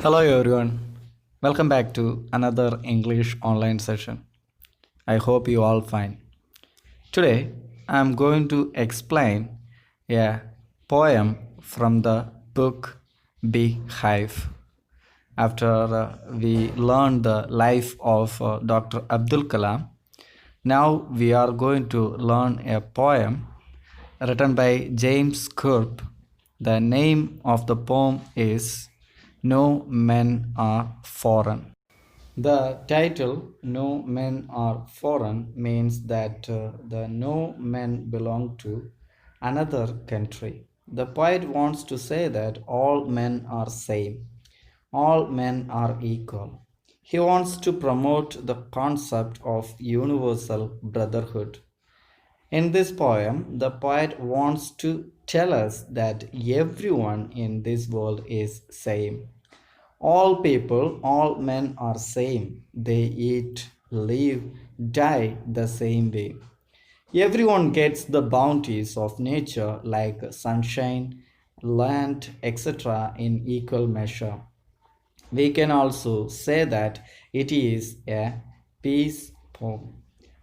Hello everyone. Welcome back to another English online session. I hope you all fine. Today I am going to explain a poem from the book Beehive. After we learned the life of Dr. Abdul Kalam, now we are going to learn a poem written by James Kirk. The name of the poem is No Men Are Foreign. The title No Men Are Foreign means that the no men belong to another country. The poet wants to say that all men are same, all men are equal. He wants to promote the concept of universal brotherhood. In this poem, the poet wants to tell us that everyone in this world is same. All people, all men are same. They eat, live, die the same way. Everyone gets the bounties of nature like sunshine, land, etc. in equal measure. We can also say that it is a peace poem.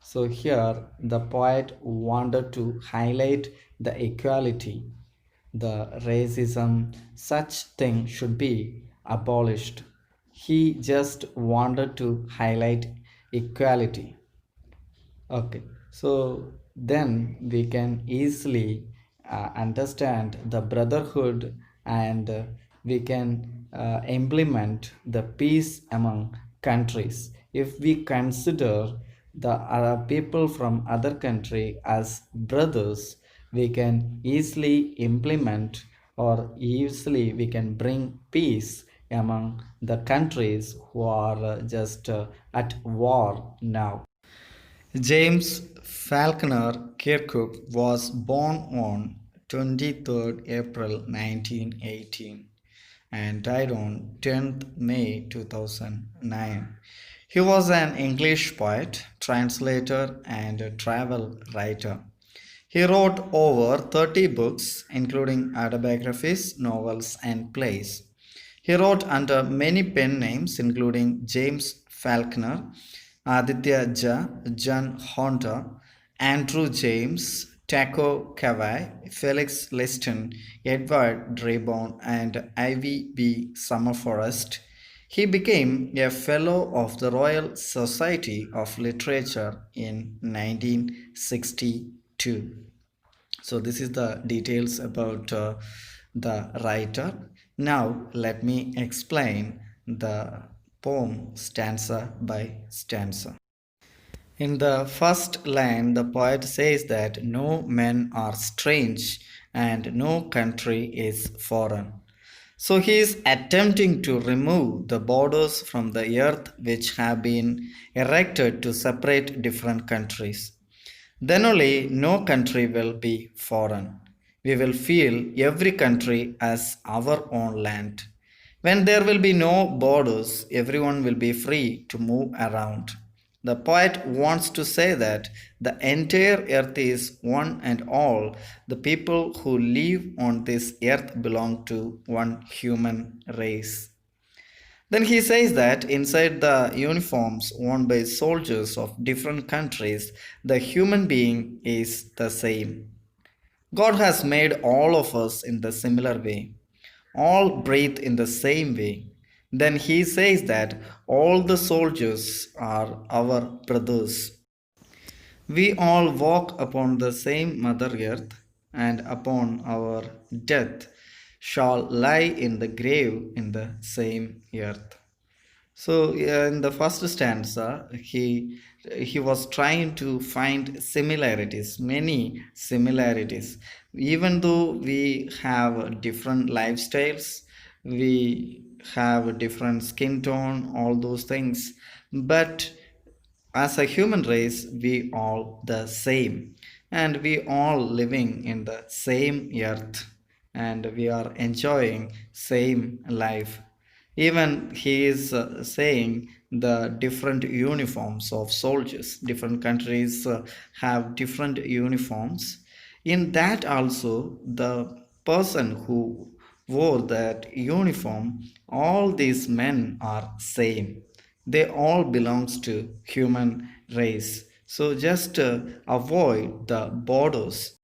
So here the poet wanted to highlight the equality, the racism, such thing should be abolished. He just wanted to highlight equality. Okay, so then we can easily understand the brotherhood and we can implement the peace among countries. If we consider the people from other country as brothers, we can easily implement or easily we can bring peace among the countries who are just at war now. James Falconer Kirkuk was born on 23rd April 1918 and died on 10th May 2009. He was an English poet, translator, and travel writer. He wrote over 30 books, including autobiographies, novels, and plays. He wrote under many pen names, including James Falconer, Aditya Jha, John Hunter, Andrew James, Taco Kawai, Felix Liston, Edward Draybon, and Ivy B. Summerforest. He became a Fellow of the Royal Society of Literature in 1962. So this is the details about the writer. Now let me explain the poem stanza by stanza. In the first line, the poet says that no men are strange and no country is foreign. So he is attempting to remove the borders from the earth which have been erected to separate different countries. Then only no country will be foreign. We will feel every country as our own land. When there will be no borders, everyone will be free to move around. The poet wants to say that the entire earth is one and all. The people who live on this earth belong to one human race. Then he says that inside the uniforms worn by soldiers of different countries, the human being is the same. God has made all of us in the similar way. All breathe in the same way. Then he says that all the soldiers are our brothers. We all walk upon the same Mother Earth, and upon our death shall lie in the grave in the same earth. So in the first stanza, he was trying to find similarities, many similarities. Even though we have different lifestyles, we have different skin tone, all those things, but as a human race, we all the same, and we all living in the same earth, and we are enjoying same life. Even he is saying the different uniforms of soldiers. Different countries have different uniforms. In that also, the person wore that uniform, all these men are same. They all belongs to human race. So just avoid the borders.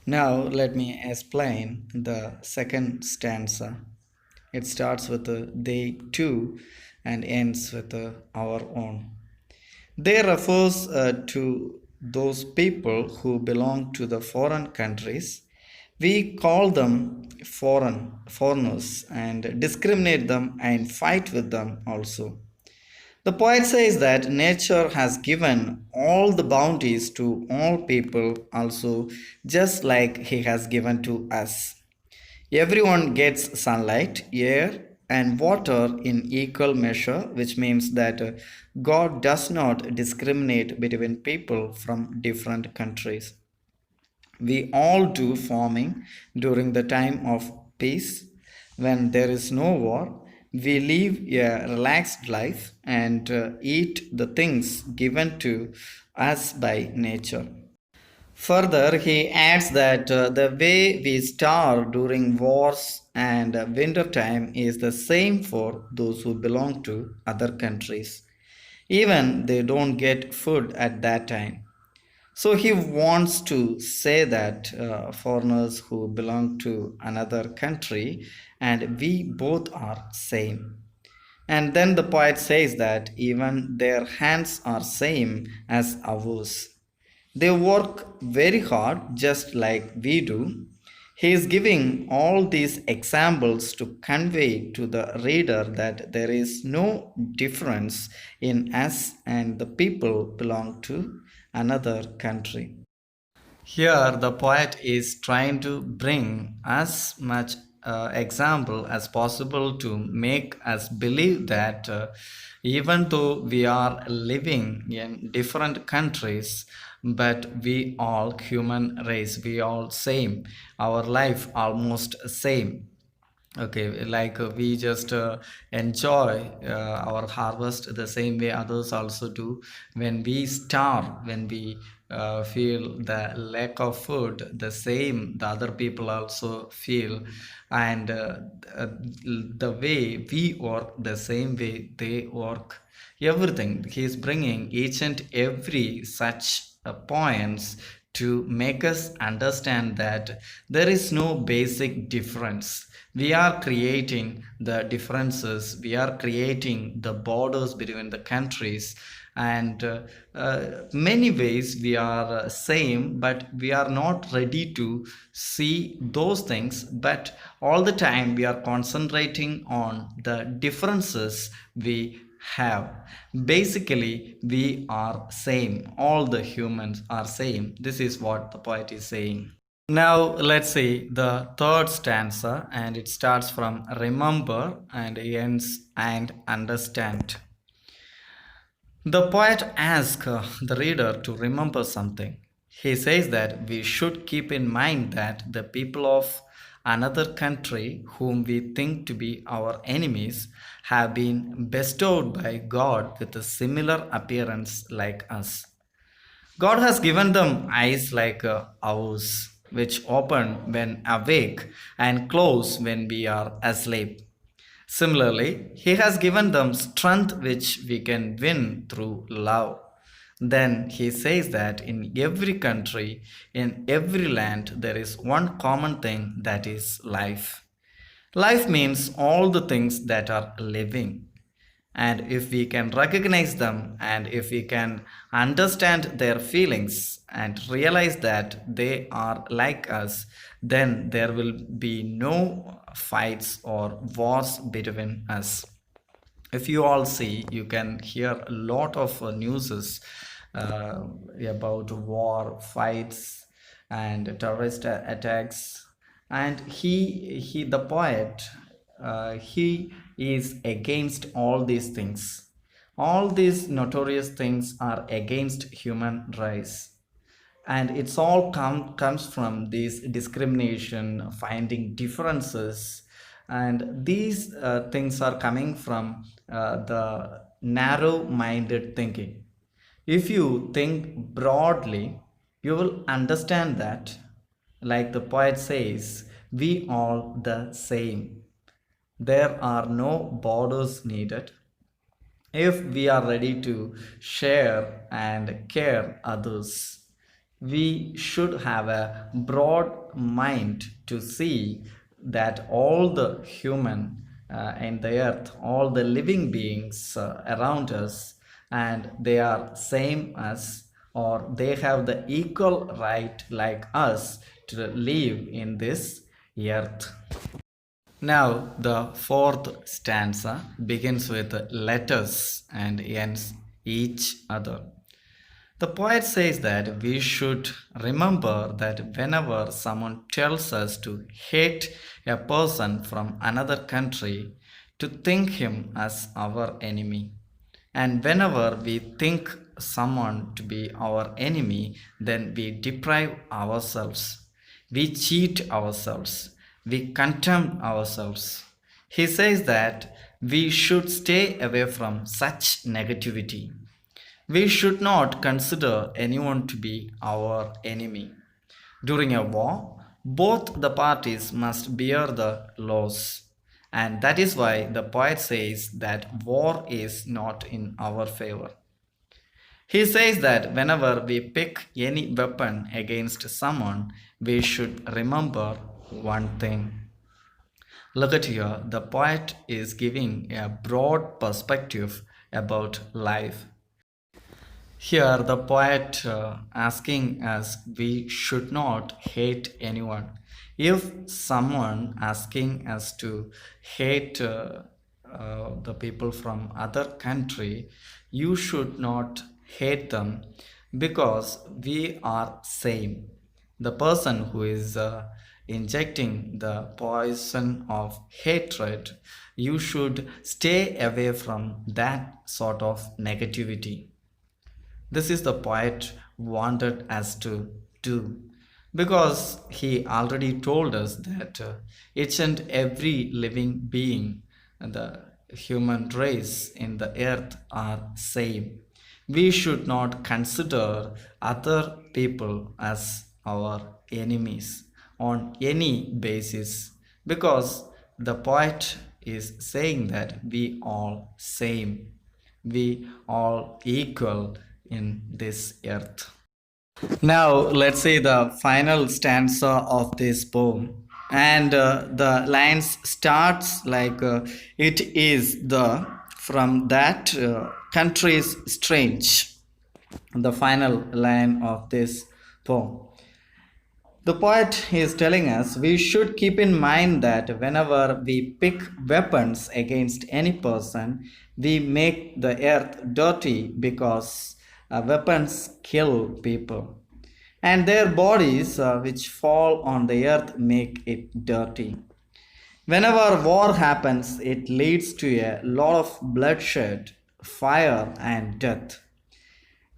Now let me explain the second stanza. It starts with they too and ends with our own. They refers to those people who belong to the foreign countries. We call them foreigners and discriminate them and fight with them also. The poet says that nature has given all the bounties to all people also, just like he has given to us. Everyone gets sunlight, air, and water in equal measure, which means that God does not discriminate between people from different countries. We all do farming during the time of peace. When there is no war, we live a relaxed life and eat the things given to us by nature. Further, he adds that the way we starve during wars and winter time is the same for those who belong to other countries. Even they don't get food at that time. So he wants to say that foreigners who belong to another country and we both are same. And then the poet says that even their hands are same as ours. They work very hard just like we do. He is giving all these examples to convey to the reader that there is no difference in us and the people belong to another country. Here, the poet is trying to bring as much example as possible to make us believe that even though we are living in different countries, but we all human race, we all same, our life almost same. Okay, like we just enjoy our harvest the same way others also do. When we starve, when we feel the lack of food, the same the other people also feel, and the way we work, the same way they work. Everything he is bringing each and every such points to make us understand that there is no basic difference. We are creating the differences, we are creating the borders between the countries, and many ways we are same, but we are not ready to see those things. But all the time we are concentrating on the differences we have. Basically we are same, all the humans are same. This is what the poet is saying. Now let's see the third stanza, and it starts from remember and ends and understand. The poet asks the reader to remember something. He says that we should keep in mind that the people of another country, whom we think to be our enemies, have been bestowed by God with a similar appearance like us. God has given them eyes like ours, which open when awake and close when we are asleep. Similarly, He has given them strength which we can win through love. Then He says that in every country, in every land, there is one common thing, that is life. Life means all the things that are living. And if we can recognize them and if we can understand their feelings and realize that they are like us, then there will be no fights or wars between us. If you all see, you can hear a lot of news about war, fights, and terrorist attacks. And he the poet, he is against all these things. All these notorious things are against human race, and it's all comes from this discrimination, finding differences, and these things are coming from the narrow minded thinking. If you think broadly, you will understand that, like the poet says, we all the same. There are no borders needed. If we are ready to share and care others, we should have a broad mind to see that all the human in the earth, all the living beings around us, and they are same as, or they have the equal right like us to live in this earth. Now, the fourth stanza begins with letters and ends each other. The poet says that we should remember that whenever someone tells us to hate a person from another country, to think him as our enemy. And whenever we think someone to be our enemy, then we deprive ourselves, we cheat ourselves, we contemn ourselves. He says that we should stay away from such negativity. We should not consider anyone to be our enemy. During a war, both the parties must bear the loss. And that is why the poet says that war is not in our favor. He says that whenever we pick any weapon against someone, we should remember one thing. Look at here, the poet is giving a broad perspective about life. Here, the poet asking us we should not hate anyone. If someone asking us to hate the people from other country, you should not hate them because we are same. The person who is injecting the poison of hatred, you should stay away from that sort of negativity. This is the poet wanted us to do because he already told us that each and every living being, the human race in the earth are same. We should not consider other people as our enemies on any basis because the poet is saying that we all same, we all equal in this earth. Now let's see the final stanza of this poem, and the lines starts like it is the from that country's strange, the final line of this poem. The poet is telling us we should keep in mind that whenever we pick weapons against any person, we make the earth dirty because weapons kill people. And their bodies, which fall on the earth, make it dirty. Whenever war happens, it leads to a lot of bloodshed, fire, and death.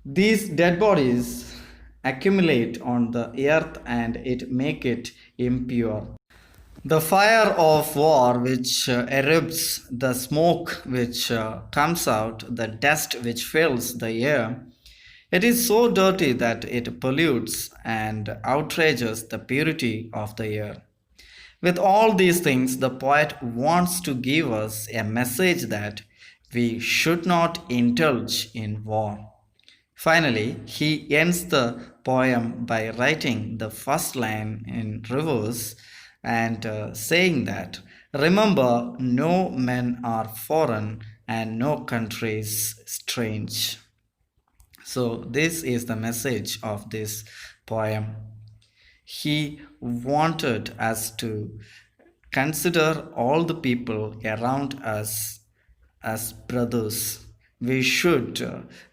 These dead bodies accumulate on the earth and it make it impure. The fire of war which erupts, the smoke which comes out, the dust which fills the air, it is so dirty that it pollutes and outrages the purity of the air. With all these things, the poet wants to give us a message that we should not indulge in war. Finally, he ends the poem by writing the first line in reverse and saying that, remember, no men are foreign and no countries strange. So, this is the message of this poem. He wanted us to consider all the people around us as brothers. We should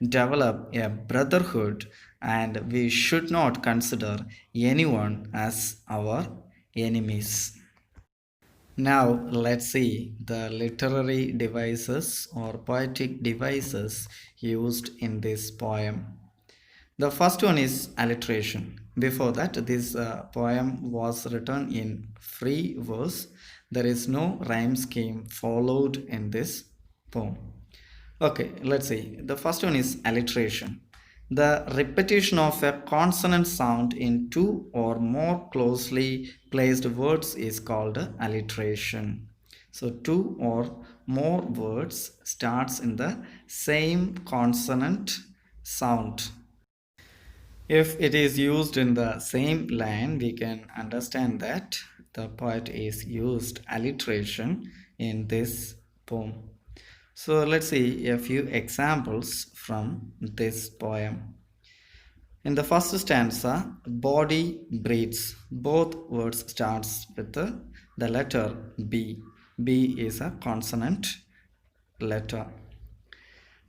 develop a brotherhood and we should not consider anyone as our enemies. Now let's see the literary devices or poetic devices used in this poem. The first one is alliteration. Before that, this poem was written in free verse. There is no rhyme scheme followed in this poem. Okay, let's see. The first one is alliteration. The repetition of a consonant sound in two or more closely placed words is called alliteration. So two or more words starts in the same consonant sound. If it is used in the same line, we can understand that the poet is used alliteration in this poem. So let's see a few examples from this poem. In the first stanza, body breathes. Both words starts with the letter B. B is a consonant letter.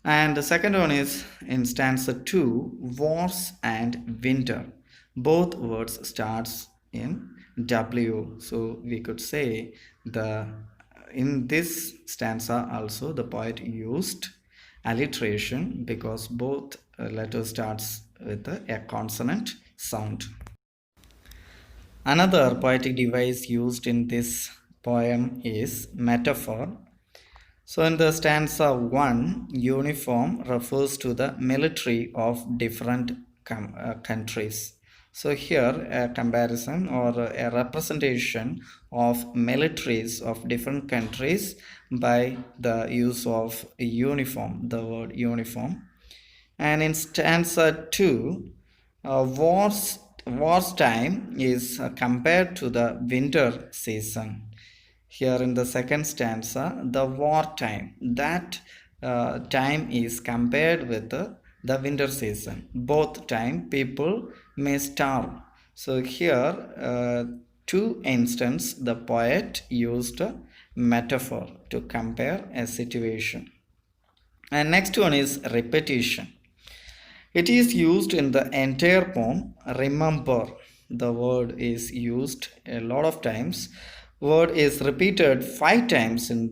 And the second one is in stanza 2, wars and winter. Both words starts in W. So we could say the in this stanza also the poet used alliteration because both letters starts with a consonant sound. Another poetic device used in this poem is metaphor. So in the stanza 1, uniform refers to the military of different countries. So here a comparison or a representation of militaries of different countries by the use of uniform, the word uniform. And in stanza 2, war's time is compared to the winter season. Here in the second stanza, the war time, that time is compared with the winter season. Both time people may starve. So here, two instances, the poet used a metaphor to compare a situation. And next one is repetition. It is used in the entire poem. Remember, the word is used a lot of times. Word is repeated 5 times in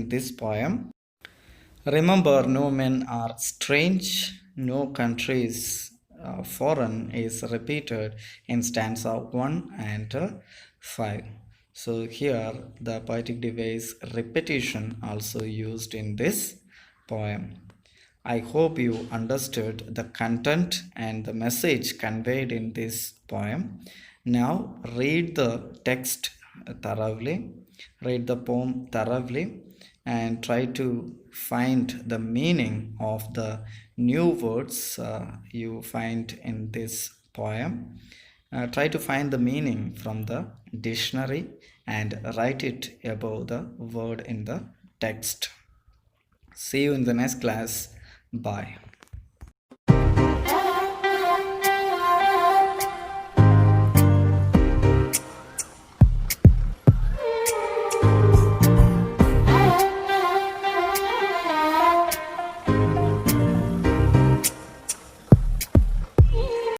this poem. Remember, no men are strange, no countries foreign is repeated in stanza 1 and 5. So here the poetic device repetition also used in this poem. I hope you understood the content and the message conveyed in this poem. Now read the text thoroughly, read the poem thoroughly, and try to find the meaning of the new words you find in this poem. Try to find the meaning from the dictionary and write it above the word in the text. See you in the next class. Bye.